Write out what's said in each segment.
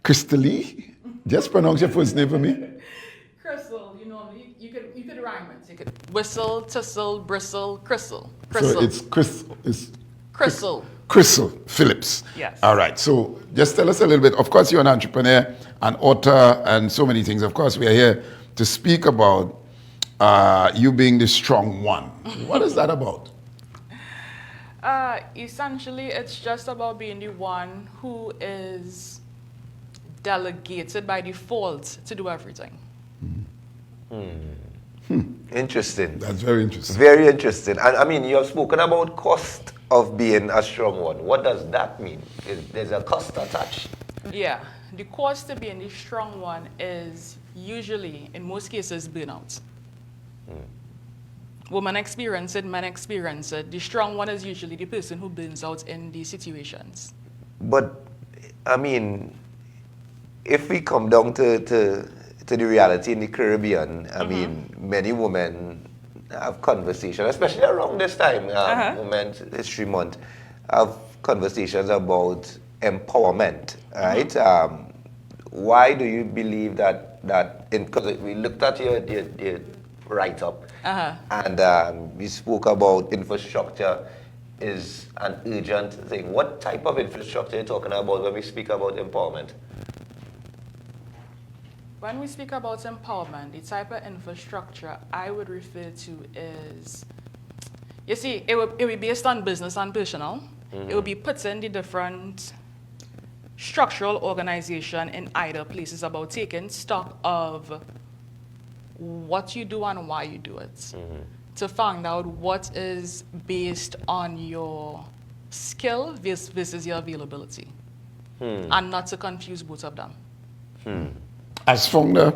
Crystal, just pronounce your first name for me. Crystal, you could rhyme it. You could whistle, tussle, bristle, crystal. So it's Crystal. Crystal. Crystal Phillips. Yes. All right. So just tell us a little bit. Of course, you're an entrepreneur, an author, and so many things. Of course, we are here to speak about you being the strong one. What is that about? Essentially, it's just about being the one who is delegated by default to do everything. Interesting. That's very interesting. Very interesting. And I mean, you have spoken about cost of being a strong one. What does that mean? There's a cost attached. Yeah. The cost to being the strong one is usually, in most cases, burnout. Women experience it, men experience it. The strong one is usually the person who burns out in these situations. But, I mean, if we come down to the reality in the Caribbean, I mean, many women have conversations, especially around this time, Women's History Month, have conversations about empowerment, right? Why do you believe that because we looked at your write-up, and we spoke about infrastructure is an urgent thing. What type of infrastructure are you talking about when we speak about empowerment? When we speak about empowerment, the type of infrastructure I would refer to is, you see, it would be based on business and personal. It would be putting the different structural organization in either places about taking stock of what you do and why you do it. To find out what is based on your skill versus your availability. And not to confuse both of them. As founder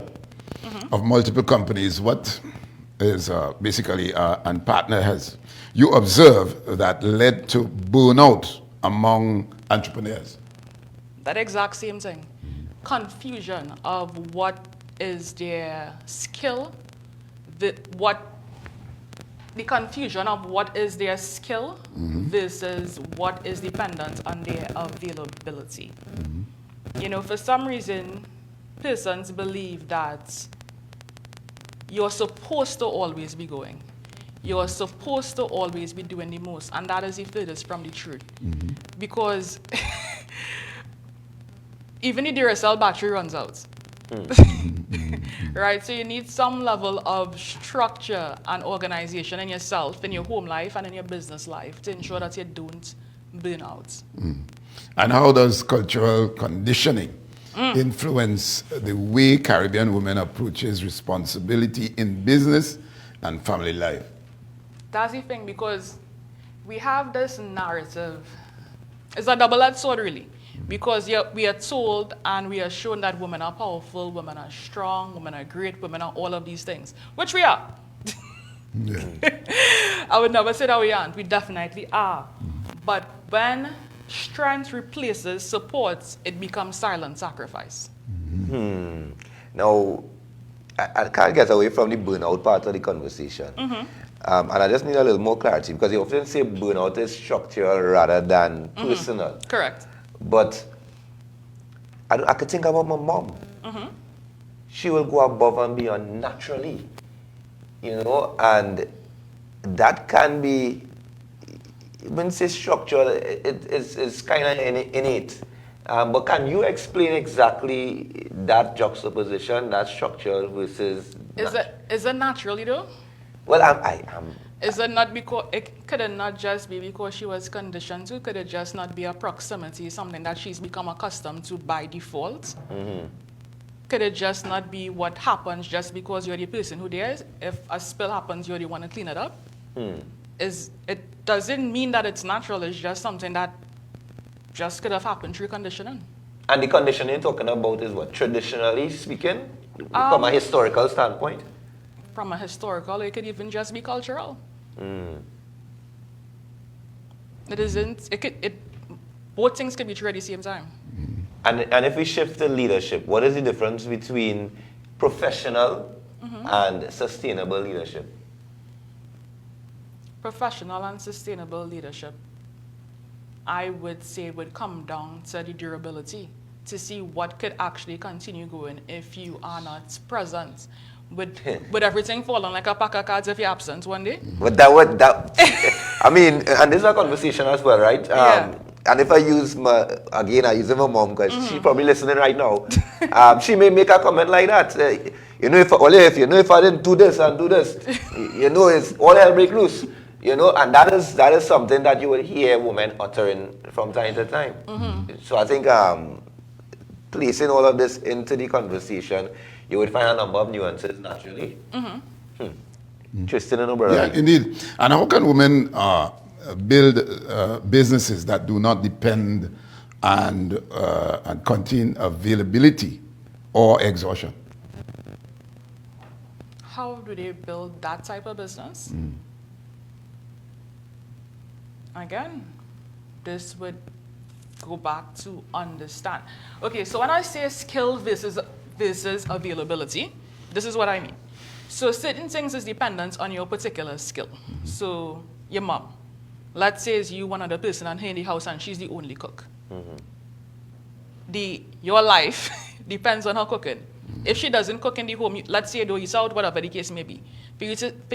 of multiple companies, what is basically and partner has you observe that led to burnout among entrepreneurs? That exact same thing. Confusion of what is their skill, the confusion of what is their skill versus what is dependent on their availability. For some reason, persons believe that you're supposed to always be going. You're supposed to always be doing the most, and that is the furthest from the truth. Because even the Duracell battery runs out. Right? So you need some level of structure and organization in yourself, in your home life and in your business life to ensure that you don't burn out. And how does cultural conditioning influence the way Caribbean women approaches responsibility in business and family life? That's the thing, because we have this narrative. It's a double-edged sword, really. Because we are told and we are shown that women are powerful, women are strong, women are great, women are all of these things, which we are. I would never say that we aren't. We definitely are. But when strength replaces support, it becomes silent sacrifice. Now, I can't get away from the burnout part of the conversation. And I just need a little more clarity, because you often say burnout is structural rather than personal. Correct. But I could think about my mom. She will go above and beyond naturally, and that can be, when you say structural, it's kind of innate. But can you explain exactly that juxtaposition, that structural versus... Is it naturally though? Well, I'm Is it not because, it could it not just be because she was conditioned to? Could it just not be a proximity, something that she's become accustomed to by default? Could it just not be what happens just because you're the person who dares? If a spill happens, you're the one to clean it up? It doesn't mean that it's natural, it's just something that just could have happened through conditioning. And the conditioning you're talking about is what, traditionally speaking, from a historical standpoint? From a historical, it could even just be cultural. It isn't. Both things can be true at the same time. And if we shift to leadership, what is the difference between professional and sustainable leadership? Professional and sustainable leadership, I would say, would come down to the durability. to see what could actually continue going if you are not present. With everything falling like a pack of cards if you're absent one day. But I mean, and this is a conversation as well, right? Yeah. And if I use I use my mom because she's probably listening right now. She may make a comment like that. If I didn't do this and do this, it's all hell break loose. And that is something that you will hear women uttering from time to time. So I think placing all of this into the conversation, you would find a number of nuances naturally. Interesting, brother. Yeah, indeed. And how can women build businesses that do not depend and contain availability or exhaustion? How do they build that type of business? Again, this would go back to understand. Okay, so when I say skill versus availability, this is what I mean. So certain things is dependent on your particular skill. So your mom, let's say is you one other person and her in the house and she's the only cook. Your life depends on her cooking. If she doesn't cook in the home, let's say you don't eat out, whatever the case may be, for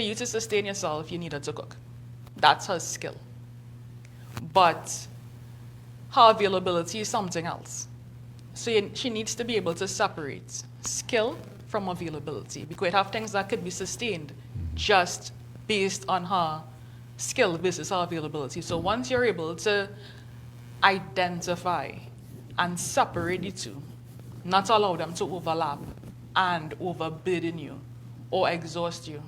you to sustain yourself, you need her to cook. That's her skill. But her availability is something else. So she needs to be able to separate skill from availability, because you have things that could be sustained just based on her skill versus her availability. So once you're able to identify and separate the two, not allow them to overlap and overburden you or exhaust you,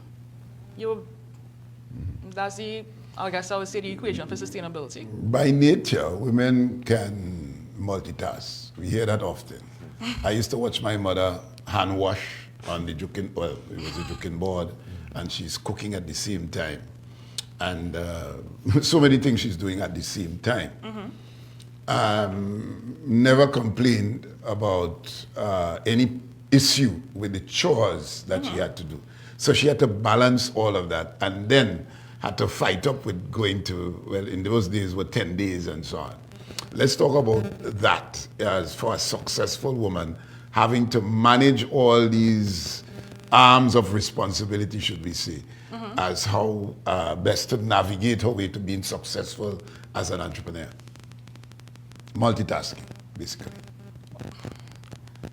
that's the, I guess I would say, the equation for sustainability. By nature, women can multitask. We hear that often. I used to watch my mother hand wash on the juking, well, it was a juking board, and she's cooking at the same time. And so many things she's doing at the same time. Never complained about any issue with the chores that she had to do. So she had to balance all of that, and then had to fight up with going to, well, in those days were 10 days and so on. Let's talk about that as for a successful woman, having to manage all these arms of responsibility, should we say, as how best to navigate her way to being successful as an entrepreneur. Multitasking, basically.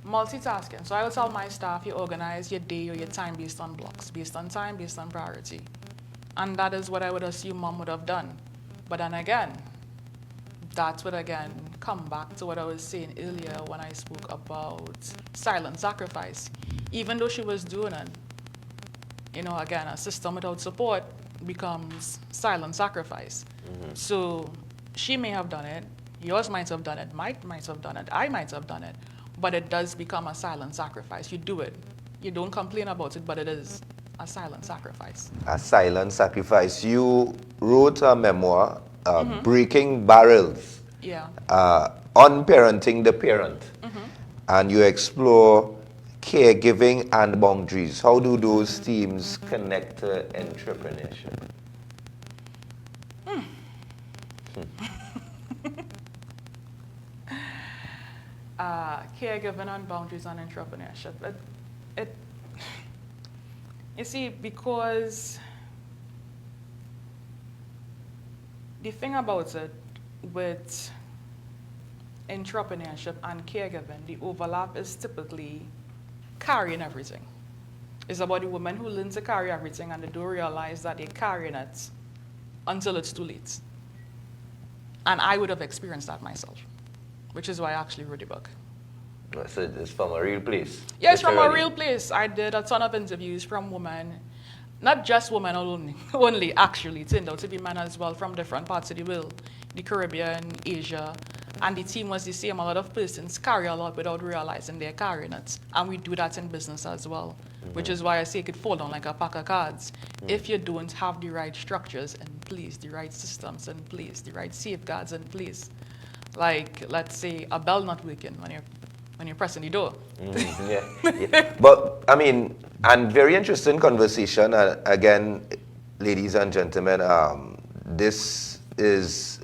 Multitasking. So I will tell my staff, you organize your day or your time based on blocks, based on time, based on priority. And that is what I would assume mom would have done. But then again, that would again come back to what I was saying earlier when I spoke about silent sacrifice. Even though she was doing it, again, a system without support becomes silent sacrifice. So she may have done it, yours might have done it, might have done it, I might have done it, but it does become a silent sacrifice. You do it. You don't complain about it, but it is a silent sacrifice. A silent sacrifice. You wrote a memoir, Breaking Barrels, on parenting the parent. And you explore caregiving and boundaries. How do those themes connect to entrepreneurship? Caregiving and boundaries and entrepreneurship. You see, because the thing about it with entrepreneurship and caregiving, the overlap is typically carrying everything. It's about the women who learn to carry everything and they don't realize that they're carrying it until it's too late. And I would have experienced that myself, which is why I actually wrote the book. So it's from a real place? Yes, from a real place. I did a ton of interviews from women, not just women only actually, it turned out to be men as well from different parts of the world, the Caribbean, Asia, and the team was the same. A lot of persons carry a lot without realizing they're carrying it, and we do that in business as well, which is why I say it could fall down like a pack of cards. If you don't have the right structures in place, the right systems in place, the right safeguards in place, like let's say a bell not working when you're pressing the door. Yeah. But I mean, and very interesting conversation. Again, ladies and gentlemen, this is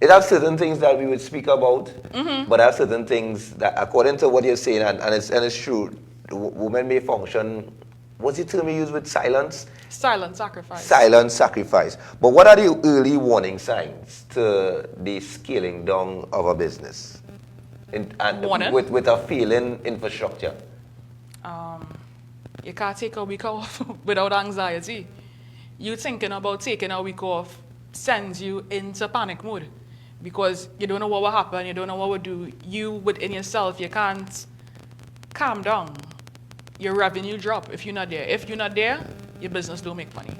It has certain things that we would speak about, but there are certain things that, according to what you're saying, and it's true, women may function, what's the term you use with silence? Silent sacrifice. Silent sacrifice. But what are the early warning signs to the scaling down of a business? Warning? With a failing infrastructure. You can't take a week off without anxiety. You thinking about taking a week off sends you into panic mode because you don't know what will happen, you don't know what will do. You within yourself, you can't calm down. Your revenue drop if you're not there. If you're not there, your business don't make money.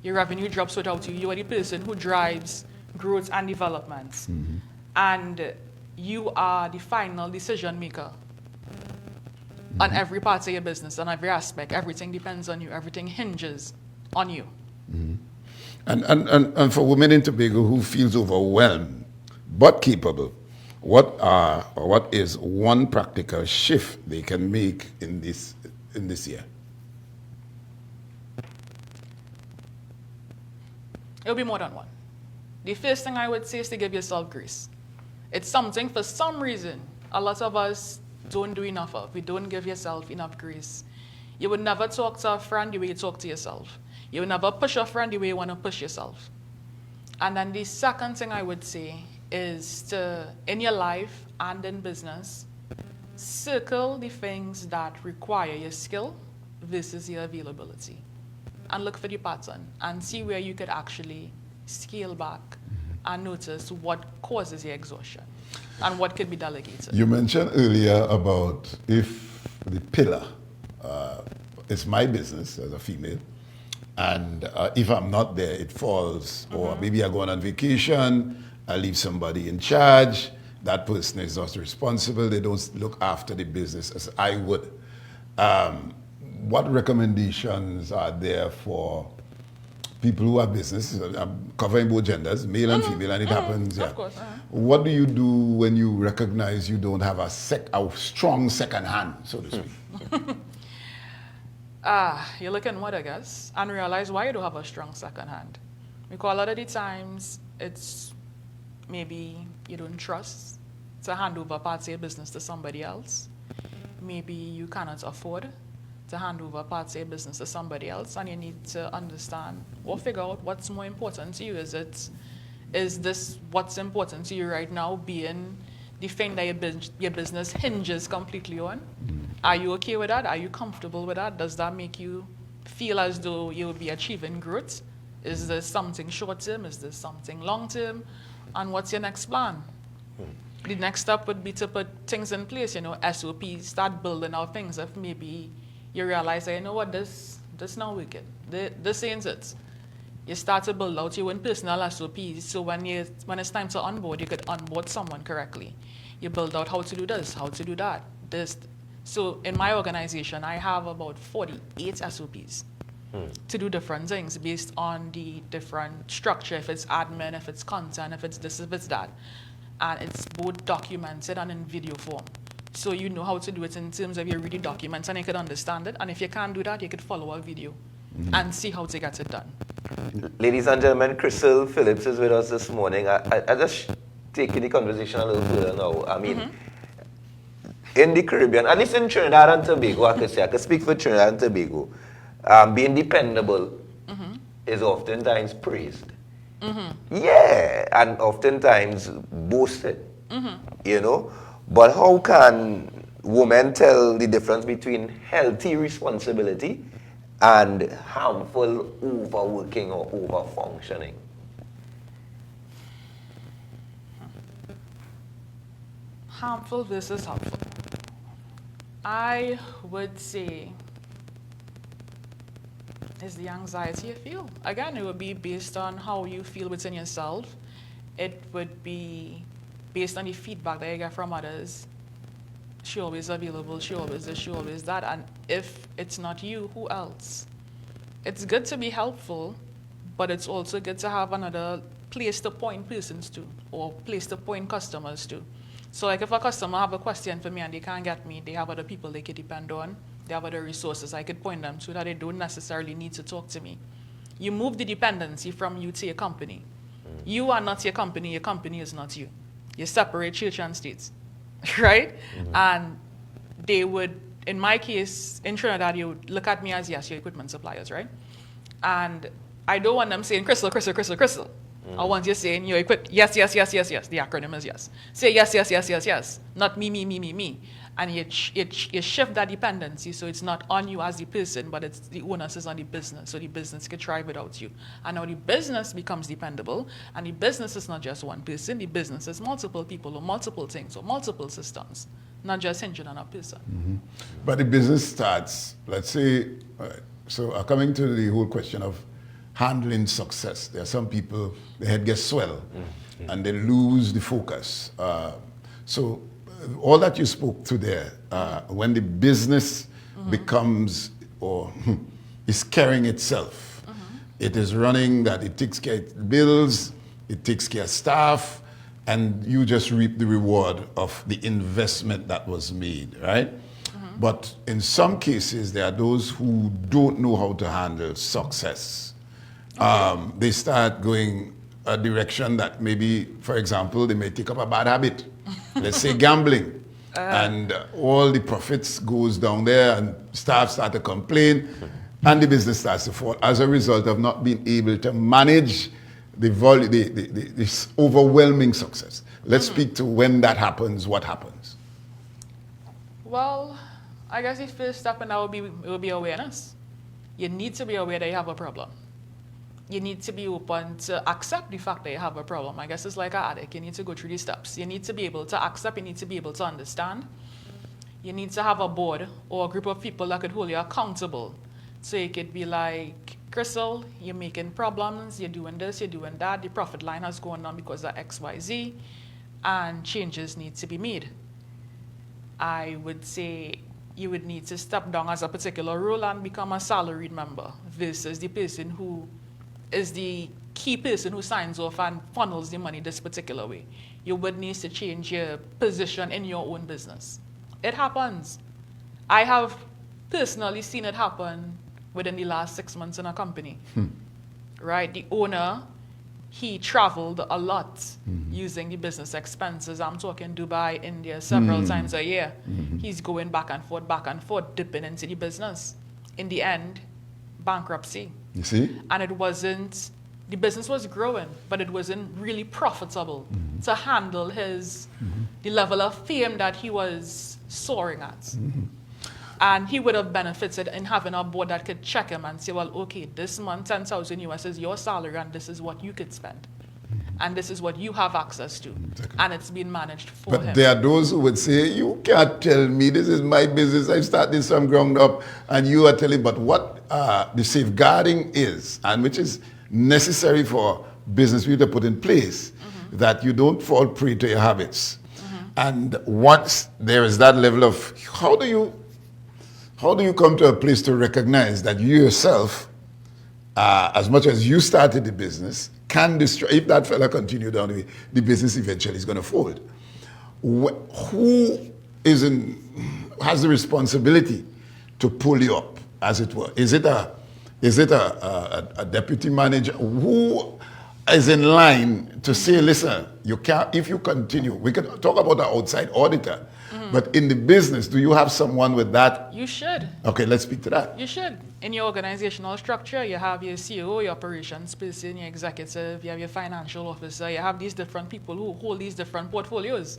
Your revenue drops without you. You are the person who drives growth and development. And you are the final decision maker on every part of your business, on every aspect. Everything depends on you. Everything hinges on you. And for women in Tobago who feels overwhelmed but capable, what is one practical shift they can make in this year? It'll be more than one. The first thing I would say is to give yourself grace. It's something, for some reason, a lot of us don't do enough of. We don't give yourself enough grace. You would never talk to a friend the way you talk to yourself. You would never push a friend the way you want to push yourself. And then the second thing I would say is to, in your life and in business, circle the things that require your skill versus your availability. And look for the pattern and see where you could actually scale back and notice what causes your exhaustion and what could be delegated. You mentioned earlier about if the pillar is my business as a female, and if I'm not there, it falls, or maybe I go on vacation, I leave somebody in charge, that person is not responsible, they don't look after the business as I would. What recommendations are there for people who have businesses? I'm covering both genders, male and female, and it happens. Yeah. Of course. What do you do when you recognize you don't have a strong second hand, so to speak? You look inward, I guess, and realize why you don't have a strong second hand. Because a lot of the times, it's maybe you don't trust to hand over parts of your business to somebody else. Maybe you cannot afford to hand over parts of your business to somebody else, and you need to understand or figure out what's more important to you. Is this what's important to you right now, being the thing that your business hinges completely on? Are you okay with that? Are you comfortable with that? Does that make you feel as though you'll be achieving growth? Is this something short term? Is this something long term? And what's your next plan? The next step would be to put things in place, SOPs, start building out things. If maybe you realize that, you know what, this not working. This ain't it. You start to build out your own personal SOPs, so when it's time to onboard, you could onboard someone correctly. You build out how to do this, how to do that. So in my organization, I have about 48 SOPs to do different things based on the different structure, if it's admin, if it's content, if it's this, if it's that. And it's both documented and in video form. So you know how to do it in terms of your reading documents and you could understand it. And if you can't do that, you could follow a video and see how to get it done. Ladies and gentlemen, Crystal Phillips is with us this morning. I just taking the conversation a little further now. I mean, in the Caribbean, at least in Trinidad and Tobago, I could speak for Trinidad and Tobago, being dependable is oftentimes praised. Yeah, and oftentimes boasted, But how can women tell the difference between healthy responsibility and harmful overworking or overfunctioning? Harmful versus helpful. I would say is the anxiety you feel. Again, it would be based on how you feel within yourself. It would be based on the feedback that you get from others. She always available, she always this, she always that. And if it's not you, who else? It's good to be helpful, but it's also good to have another place to point persons to or place to point customers to. So like if a customer have a question for me and they can't get me, they have other people they could depend on. They have other resources I could point them to that they don't necessarily need to talk to me. You move the dependency from you to your company. You are not your company is not you. You separate church and state, right? And they would, in my case, in Trinidad, you would look at me as, yes, your equipment suppliers, right? And I don't want them saying, Crystal, Crystal, Crystal, Crystal. I want you saying, your equipment, yes, yes, yes, yes, yes. The acronym is yes. Say yes, yes, yes, yes, yes. Not me, me, me, me, me. And you shift that dependency, so it's not on you as the person, but it's the onus is on the business, so the business can thrive without you. And now the business becomes dependable, and the business is not just one person, the business is multiple people or multiple things or multiple systems, not just hinging on a person. But the business starts, let's say, coming to the whole question of handling success, there are some people, their head gets swell, and they lose the focus. So all that you spoke to there, when the business becomes or is carrying itself, it is running that it takes care of bills, it takes care of staff, and you just reap the reward of the investment that was made, right? But in some cases, there are those who don't know how to handle success. They start going a direction that maybe, for example, they may take up a bad habit. Let's say gambling. And all the profits goes down there and staff start to complain and the business starts to fall as a result of not being able to manage this overwhelming success. Let's speak to when that happens, what happens? Well, I guess the first step in that will be awareness. You need to be aware that you have a problem. You need to be open to accept the fact that you have a problem. I guess it's like an addict. You need to go through these steps. You need to be able to accept. You need to be able to understand. You need to have a board or a group of people that could hold you accountable. So it could be like, Crystal, you're making problems. You're doing this, you're doing that. The profit line has gone down because of X, Y, Z. And changes need to be made. I would say you would need to step down as a particular role and become a salaried member versus the person who is the key person who signs off and funnels the money this particular way. You would need to change your position in your own business. It happens. I have personally seen it happen within the last 6 months in a company. Right? The owner, he traveled a lot using the business expenses. I'm talking Dubai, India, several times a year. He's going back and forth, dipping into the business. In the end, bankruptcy. You see? And it wasn't, the business was growing, but it wasn't really profitable to handle the level of fame that he was soaring at. And he would have benefited in having a board that could check him and say, well, okay, this month, 10,000 US is your salary, and this is what you could spend. And this is what you have access to. Exactly. And it's being managed for him. But there are those who would say, you can't tell me, this is my business, I started from ground up, and you are telling, but what the safeguarding is, and which is necessary for business people to put in place, that you don't fall prey to your habits. And once there is that level of, how do you come to a place to recognize that you yourself, as much as you started the business, can destroy, if that fella continue down the way, the business eventually is going to fold. Who has the responsibility to pull you up, as it were? Is it a deputy manager? Who is in line to say, listen, you can't, if you continue, we can talk about an outside auditor, but in the business, do you have someone with that? You should. Okay, let's speak to that. You should. In your organizational structure, you have your CEO, your operations person, your executive, you have your financial officer, you have these different people who hold these different portfolios.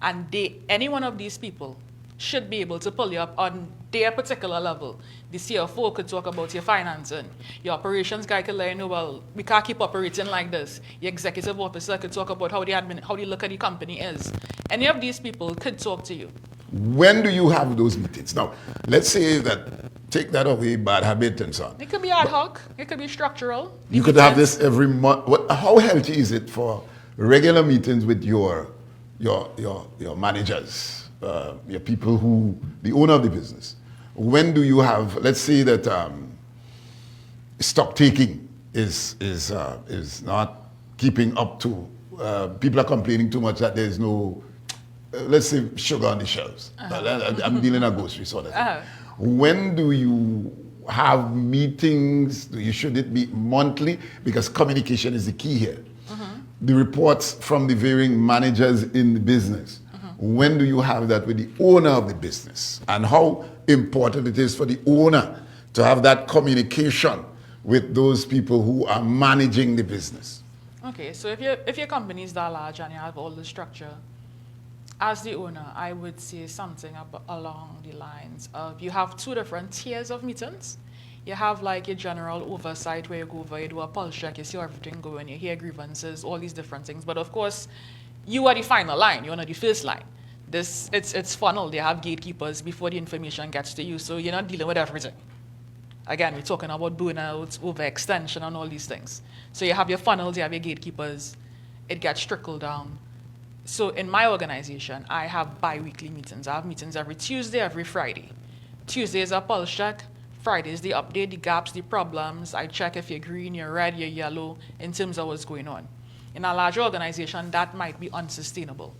And any one of these people should be able to pull you up on their particular level. The CFO could talk about your financing. Your operations guy could let you know, well, we can't keep operating like this. Your executive officer could talk about how the look of the company is. Any of these people could talk to you. When do you have those meetings? Now, let's say that, take that away, bad habit and so on. It could be ad hoc. It could be structural. You could have this every month. How healthy is it for regular meetings with your managers, your people who, the owner of the business? When do you have, let's say that stock taking is not keeping up to, people are complaining too much that there's no, let's say, sugar on the shelves. I'm dealing a grocery sort of thing. When do you have meetings? Should it be monthly? Because communication is the key here. the reports from the varying managers in the business. When do you have that with the owner of the business? And how important it is for the owner to have that communication with those people who are managing the business. Okay, so if your company is that large and you have all the structure, as the owner, I would say something along the lines of you have two different tiers of meetings. You have like your general oversight where you go over, you do a pulse check, you see how everything going, you hear grievances, all these different things. But of course, you are the final line, you're not the first line. It's funnel, they have gatekeepers before the information gets to you, so you're not dealing with everything. Again, we're talking about burnouts, overextension, and all these things. So you have your funnels, you have your gatekeepers, it gets trickled down. So in my organization, I have bi-weekly meetings. I have meetings every Tuesday, every Friday. Tuesday is a pulse check. Friday is the update, the gaps, the problems. I check if you're green, you're red, you're yellow, in terms of what's going on. In a larger organization, that might be unsustainable.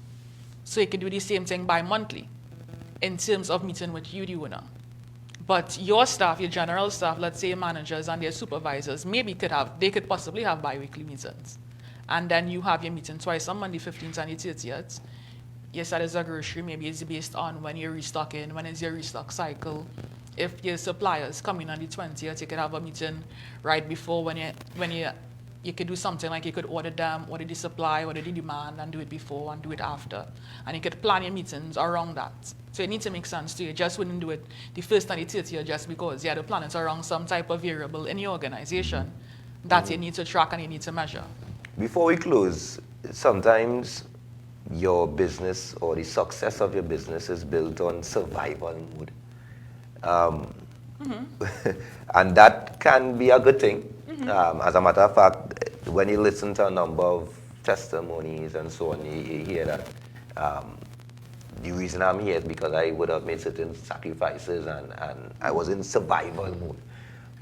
So you can do the same thing bi-monthly in terms of meeting with you, the owner. But your staff, your general staff, let's say managers and their supervisors, maybe they could possibly have bi-weekly meetings. And then you have your meeting twice on Monday, 15th and the 30th. You said it's a grocery, maybe it's based on when you're restocking, when is your restock cycle. If your suppliers come in on the 20th, you could have a meeting right before when you could do something like you could order the supply, order the demand, and do it before and do it after. And you could plan your meetings around that. So it needs to make sense to you. Just wouldn't do it the first and the 30th just because you had to plan it around some type of variable in your organization that you need to track and you need to measure. Before we close, sometimes your business or the success of your business is built on survival mode. And that can be a good thing. As a matter of fact, when you listen to a number of testimonies and so on, you hear that the reason I'm here is because I would have made certain sacrifices and I was in survival mode.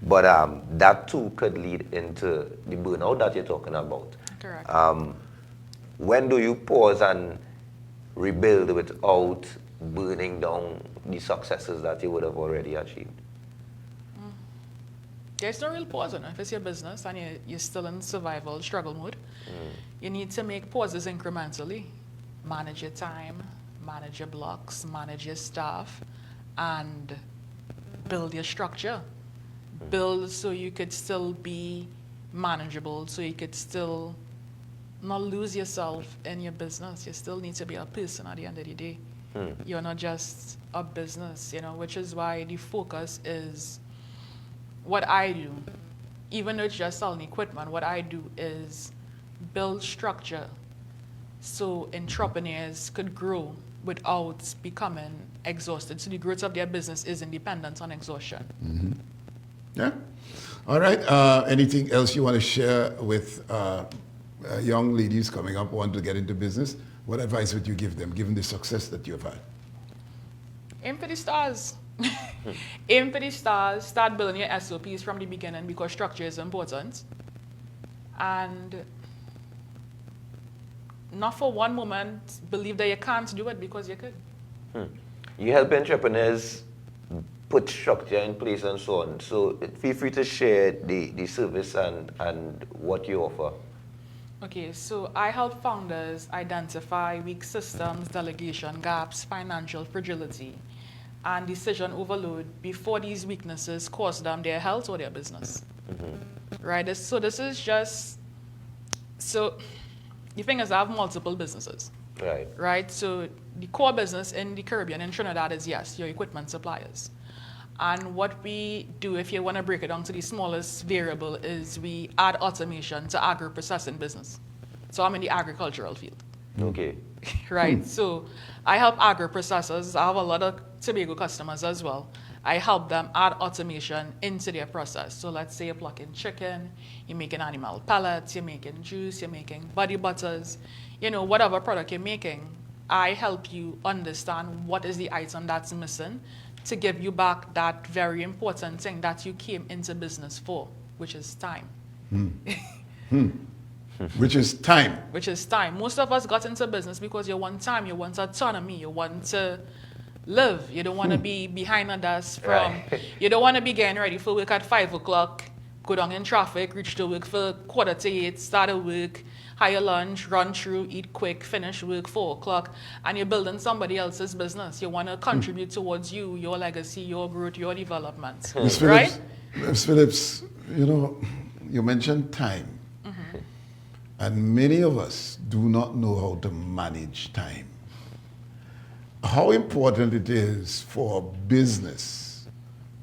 But that too could lead into the burnout that you're talking about. Correct. When do you pause and rebuild without burning down the successes that you would have already achieved? There's no real pause on it. If it's your business and you're still in survival struggle mode, you need to make pauses incrementally. Manage your time, manage your blocks, manage your staff, and build your structure. Build so you could still be manageable, so you could still not lose yourself in your business. You still need to be a person at the end of the day. You're not just a business, which is why the focus is what I do. Even though it's just selling equipment, what I do is build structure so entrepreneurs could grow without becoming exhausted. So the growth of their business is independent on exhaustion. Yeah. All right. Anything else you want to share with young ladies coming up who want to get into business? What advice would you give them, given the success that you've had? Aim for the stars. Aim for the stars. Start building your SOPs from the beginning because structure is important. And not for one moment believe that you can't do it because you could. You help entrepreneurs put structure in place and so on. So feel free to share the service and what you offer. Okay, so I help founders identify weak systems, delegation gaps, financial fragility, and decision overload before these weaknesses cause them their health or their business. Right? So this is just, so the thing is I have multiple businesses. Right? So the core business in the Caribbean, in Trinidad is, yes, your equipment suppliers. And what we do, if you want to break it down to the smallest variable, is we add automation to agro-processing business. So I'm in the agricultural field. Okay. Right? So I help agro-processors. I have a lot of Tobago customers as well. I help them add automation into their process. So let's say you're plucking chicken, you're making animal pellets, you're making juice, you're making body butters, whatever product you're making, I help you understand what is the item that's missing to give you back that very important thing that you came into business for, which is time. Which is time. Which is time. Most of us got into business because you want time, you want autonomy, you want to live. You don't want to be behind a desk you don't want to be getting ready for work at 5 o'clock, go down in traffic, reach to work for 7:45, start at work, hire lunch, run through, eat quick, finish work 4 o'clock, and you're building somebody else's business. You want to contribute towards you, your legacy, your growth, your development. Ms. Right? Phillips, Ms. Phillips, you know, you mentioned time. And many of us do not know how to manage time. How important it is for business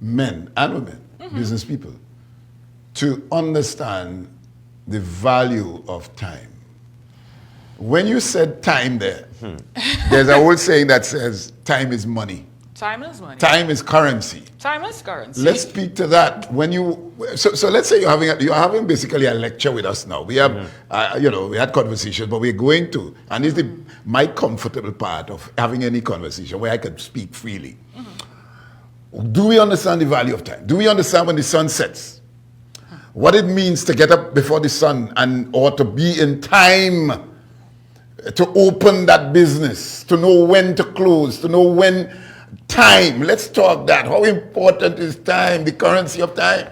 men and women, business people, to understand the value of time. When you said time there, there's an old saying that says time is money. Time is money. Time is currency. Time is currency. Let's speak to that. When you so let's say you're having basically a lecture with us now. We have we had conversation, but we're going to, and it's my comfortable part of having any conversation where I can speak freely. Do we understand the value of time? Do we understand when the sun sets? What it means to get up before the sun or to be in time to open that business, to know when to close, to know when. Time. Let's talk that. How important is time, the currency of time?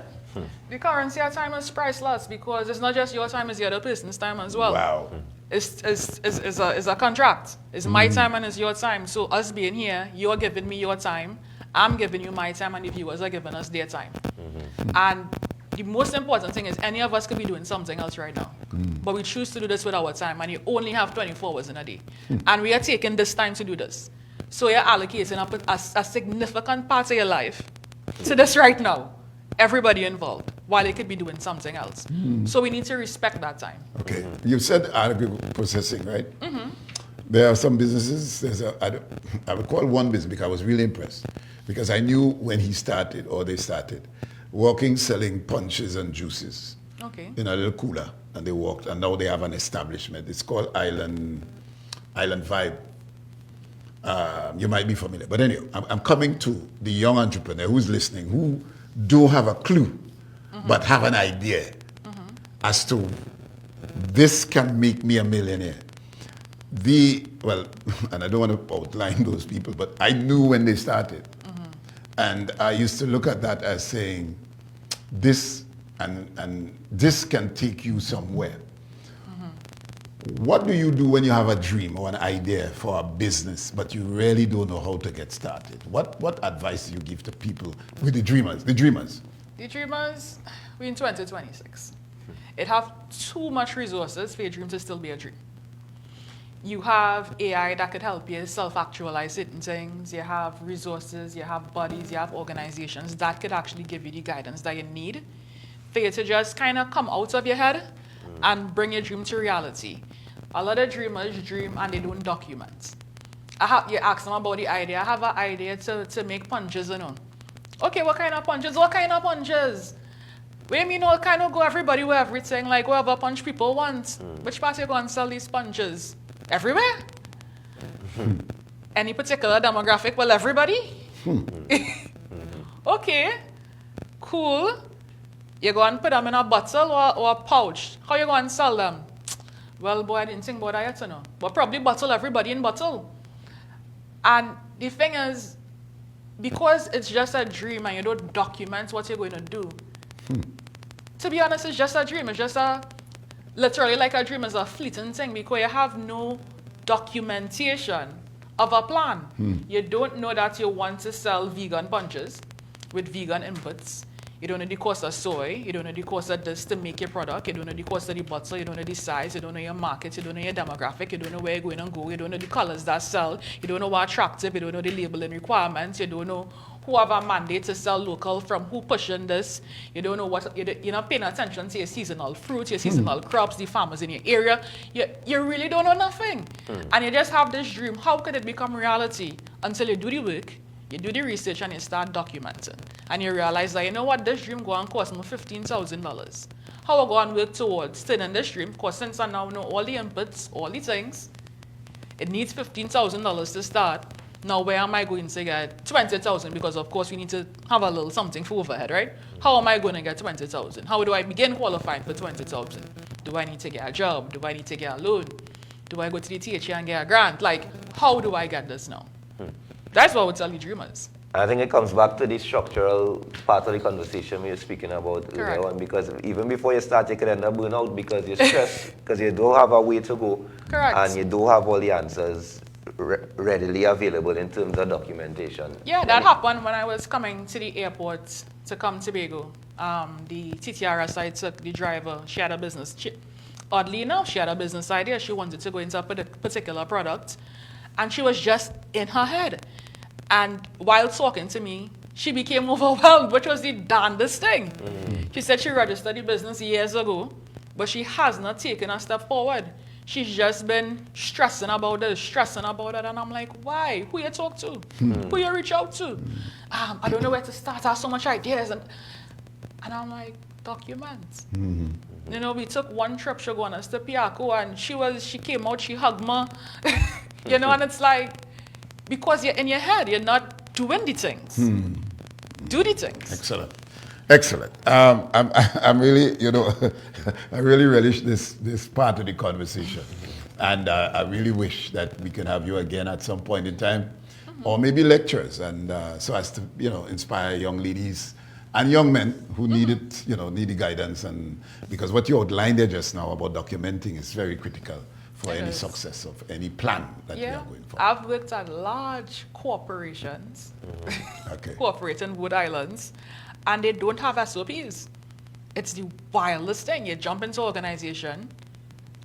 The currency of time is priceless because it's not just your time, it's the other person's time as well. Wow. It's a contract. It's my time and it's your time. So us being here, you're giving me your time, I'm giving you my time, and the viewers are giving us their time. And the most important thing is any of us could be doing something else right now. But we choose to do this with our time, and you only have 24 hours in a day. And we are taking this time to do this. So you're allocating a significant part of your life to this right now. Everybody involved, while they could be doing something else. So we need to respect that time. Okay. You said agri processing, right? There are some businesses. I would call one business because I was really impressed. Because I knew when he started, or they started, walking, selling punches and juices in a little cooler. And they walked, and now they have an establishment. It's called Island Vibe. You might be familiar. But anyway, I'm coming to the young entrepreneur who's listening, who don't have a clue, but have an idea as to this can make me a millionaire. And I don't want to outline those people, but I knew when they started. And I used to look at that as saying, this and this can take you somewhere. What do you do when you have a dream or an idea for a business, but you really don't know how to get started? What advice do you give to people with the dreamers? The dreamers, we're in 2026. It have too much resources for your dream to still be a dream. You have AI that could help you self-actualize certain things. You have resources, you have bodies, you have organizations that could actually give you the guidance that you need for you to just kind of come out of your head and bring your dream to reality. A lot of dreamers dream and they don't document. You ask them about the idea. I have an idea to make punches, Okay, what kind of punches? What kind of punches? What do you mean all kind of go everybody with everything, like whatever punch people want? Which part you go and sell these punches? Everywhere? Any particular demographic? Well, everybody? Okay, cool. You go and put them in a bottle or a pouch. How you go and sell them? Well, boy, I didn't think about that yet, But probably bottle everybody in bottle. And the thing is, because it's just a dream and you don't document what you're going to do, to be honest, it's just a dream. It's just literally like a dream is a fleeting thing because you have no documentation of a plan. You don't know that you want to sell vegan punches with vegan inputs. You don't know the cost of soy. You don't know the cost of this to make your product. You don't know the cost of the bottle. You don't know the size. You don't know your market. You don't know your demographic. You don't know where you're going to go. You don't know the colors that sell. You don't know what attractive. You don't know the labeling requirements. You don't know who have a mandate to sell local from who pushing this. You don't know what, you're not paying attention to your seasonal fruits, your seasonal crops, the farmers in your area. You really don't know nothing. And you just have this dream. How could it become reality? Until you do the work, you do the research, and you start documenting. And you realize that, you know what, this dream go and cost me $15,000. How I go and work towards turning this dream, because since I now know all the inputs, all the things, it needs $15,000 to start. Now, where am I going to get 20,000? Because, of course, we need to have a little something for overhead, right? How am I going to get 20,000? How do I begin qualifying for 20,000? Do I need to get a job? Do I need to get a loan? Do I go to the THA and get a grant? Like, how do I get this now? That's what I would tell you dreamers. I think it comes back to the structural part of the conversation we were speaking about earlier Correct. on, because even before you start, you could end up burnout because you're stressed, because you don't have a way to go, Correct. and you don't have all the answers readily available in terms of documentation. Yeah, that happened when I was coming to the airport to come to Tobago. The TTRS I took, the driver, she had a business. Oddly enough, she had a business idea. She wanted to go into a particular product, and she was just in her head. And while talking to me, she became overwhelmed, which was the darndest thing. She said she registered the business years ago, but she has not taken a step forward. She's just been stressing about this, stressing about it, and I'm like, why? Who you talk to? Who you reach out to? I don't know where to start. I have so much ideas, and I'm like, documents. You know, we took one trip. She go on us to Piaco, and she came out, she hugged me, you know, and it's like, because you're in your head, you're not doing the things. Do the things. Excellent. Excellent. I'm really, you know, I really relish this part of the conversation. And I really wish that we can have you again at some point in time, or maybe lectures, and so as to, you know, inspire young ladies and young men who need it, you know, need the guidance. And because what you outlined there just now about documenting is very critical for any success of any plan that we are going for. I've worked at large corporations, cooperating Wood Islands, and they don't have SOPs. It's the wildest thing. You jump into an organization,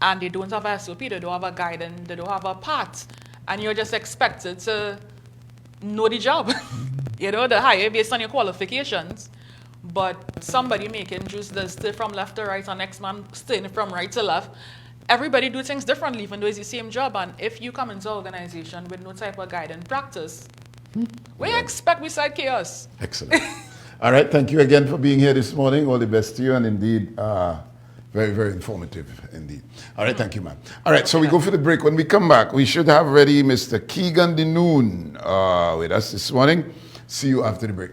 and they don't have a SOP, they don't have a guidance, they don't have a path, and you're just expected to know the job. You know, the hire based on your qualifications, but somebody making juice does stay from left to right, and next man staying from right to left. Everybody do things differently, even though it's the same job. And if you come into an organization with no type of guide and practice, what do you expect beside chaos? Excellent. All right, thank you again for being here this morning. All the best to you, and indeed, very, very informative indeed. All right, thank you, ma'am. All right, so we go for the break. When we come back, we should have ready Mr. Keegan Denoon with us this morning. See you after the break.